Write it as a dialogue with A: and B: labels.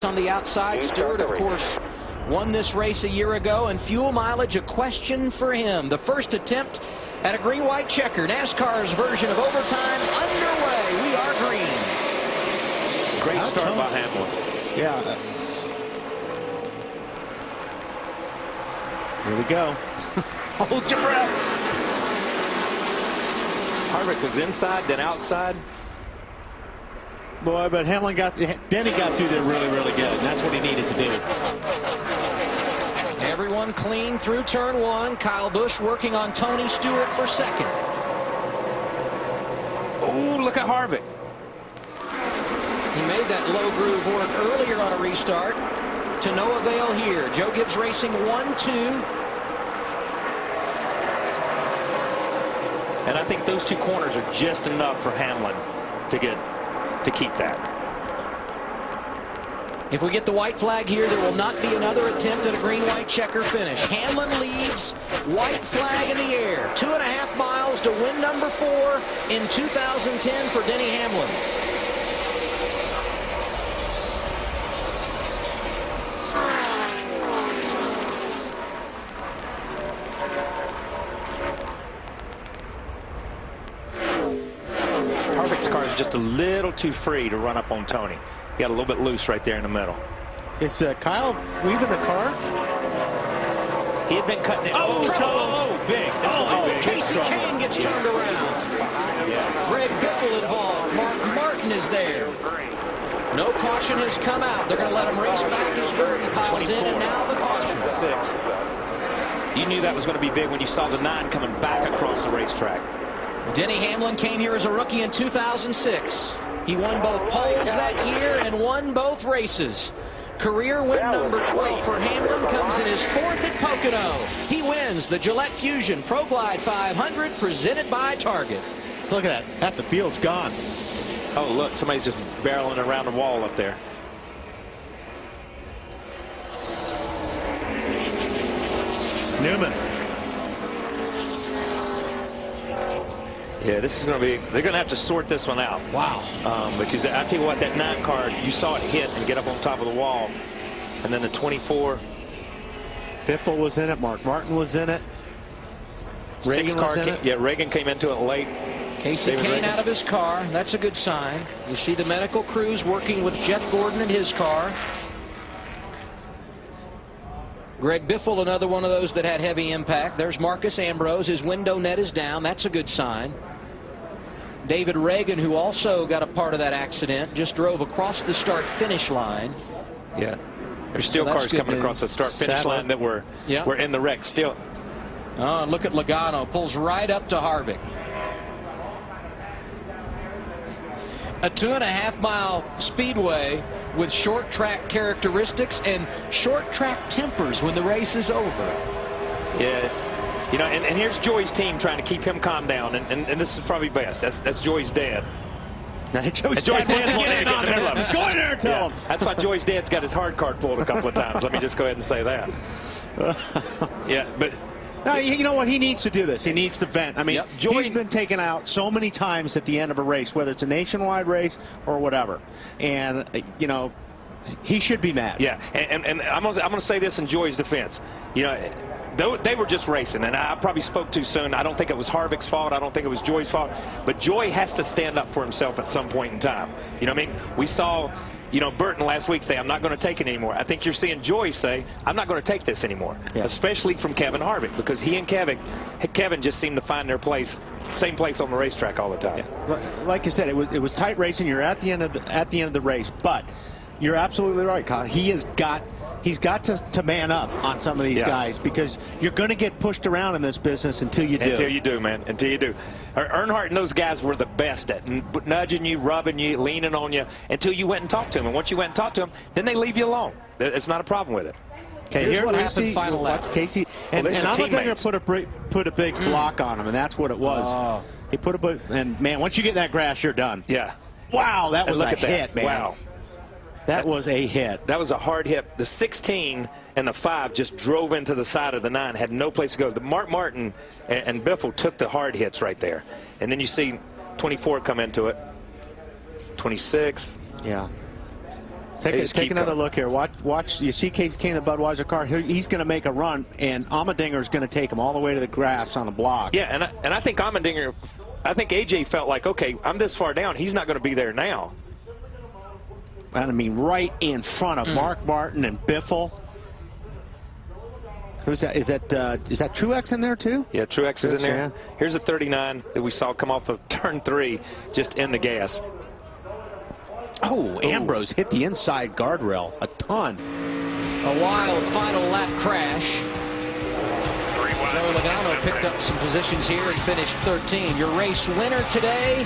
A: on the outside. Stewart, of course, won this race a year ago, and fuel mileage a question for him. The first attempt at a green-white checker. NASCAR's version of overtime underway. We are green.
B: Great start by Hamlin.
C: Yeah. Here we go. Hold your breath.
B: Harvick was inside, then outside.
C: Boy, but Hamlin Denny got through there really, really good, and that's what he needed to do.
A: Everyone clean through turn one. Kyle Busch working on Tony Stewart for second.
B: Oh, look at Harvick.
A: He made that low groove work earlier on a restart. To no avail here. Joe Gibbs Racing 1-2.
B: And I think those two corners are just enough for Hamlin to keep that.
A: If we get the white flag here, there will not be another attempt at a green-white checker finish. Hamlin leads, white flag in the air. 2.5 miles to win number 4 in 2010 for Denny Hamlin.
B: Harvick's car is just a little too free to run up on Tony. He got a little bit loose right there in the middle.
C: Is Kyle weaving the car?
B: He had been cutting it.
C: Oh,
B: big. Big.
A: Kasey Kahne gets turned around.
B: Yeah.
A: Greg Biffle involved. Mark Martin is there. No caution has come out. They're going to let him race back as Birdie piles in, and now the caution.
B: 6. You knew that was going to be big when you saw the 9 coming back across the racetrack.
A: Denny Hamlin came here as a rookie in 2006. He won both poles that year and won both races. Career win number 12 for Hamlin comes in his 4th at Pocono. He wins the Gillette Fusion Pro Glide 500 presented by Target.
C: Look at that. Half the field's gone.
B: Oh, look, somebody's just barreling around the wall up there.
C: Newman.
B: Yeah, this is going to be, they're going to have to sort this one out.
A: Wow.
B: Because I tell you what, that 9 car, you saw it hit and get up on top of the wall. And then the 24.
C: Biffle was in it. Mark Martin was in it.
B: Ragan
C: was in it.
B: Yeah, Ragan came into it late.
A: Kasey Kahne out of his car. That's a good sign. You see the medical crews working with Jeff Gordon in his car. Greg Biffle, another one of those that had heavy impact. There's Marcus Ambrose. His window net is down. That's a good sign. David Ragan, who also got a part of that accident, just drove across the start-finish line.
B: Yeah. There's still cars coming across the start-finish line that were in the wreck still.
A: Oh, look at Logano. Pulls right up to Harvick. A 2.5-mile speedway with short track characteristics and short track tempers when the race is over.
B: Yeah. You know, and here's Joey's team trying to keep him calm down, and this is probably best. That's Joey's dad.
C: Joey's dad wants to get in on there. Go in there and tell him.
B: That's why Joey's dad's got his hard card pulled a couple of times. Let me just go ahead and say that. Yeah, but
C: no, you know what? He needs to do this. He needs to vent. I mean, he's been taken out so many times at the end of a race, whether it's a nationwide race or whatever. And, you know, he should be mad.
B: Yeah, and I'm gonna say this in Joey's defense. You know, they were just racing, and I probably spoke too soon. I don't think it was Harvick's fault. I don't think it was Joey's fault. But Joey has to stand up for himself at some point in time. You know what I mean? We saw, you know, Burton last week say, I'm not going to take it anymore. I think you're seeing Joey say, I'm not going to take this anymore, especially from Kevin Harvick, because he and Kevin just seem to find their place, same place on the racetrack all the time.
C: Yeah. Like you said, it was tight racing. You're at the end of the race, but you're absolutely right, Kyle. He's got to man up on some of these guys, because you're going to get pushed around in this business until you do.
B: Until you do, man. Until you do. Earnhardt and those guys were the best at nudging you, rubbing you, leaning on you until you went and talked to them. And once you went and talked to them, then they leave you alone. It's not a problem with it.
C: Okay,
A: here's what happened final lap.
C: Kasey, and I'm going to put a big block on him, and that's what it was. Oh. He put and man, once you get that grass, you're done.
B: Yeah.
C: Wow, that was a hit, man.
B: Wow.
C: That was a hit.
B: That was a hard hit. The 16 and the 5 just drove into the side of the 9, had no place to go. The Mark Martin and Biffle took the hard hits right there. And then you see 24 come into it. 26.
C: Yeah. Take another look here. Watch. You see Kasey Kahne, the Budweiser car. He's going to make a run, and Allmendinger is going to take him all the way to the grass on the block.
B: Yeah, and I think Allmendinger, I think AJ felt like, okay, I'm this far down. He's not going to be there now.
C: And I mean, right in front of Mark Martin and Biffle. Who's that? Is that Truex in there too?
B: Yeah, Truex is in there.
C: Yeah.
B: Here's a 39 that we saw come off of turn 3, just in the gas.
C: Oh, Ambrose hit the inside guardrail a ton.
A: A wild final lap crash. Joe Logano picked up some positions here and finished 13. Your race winner today,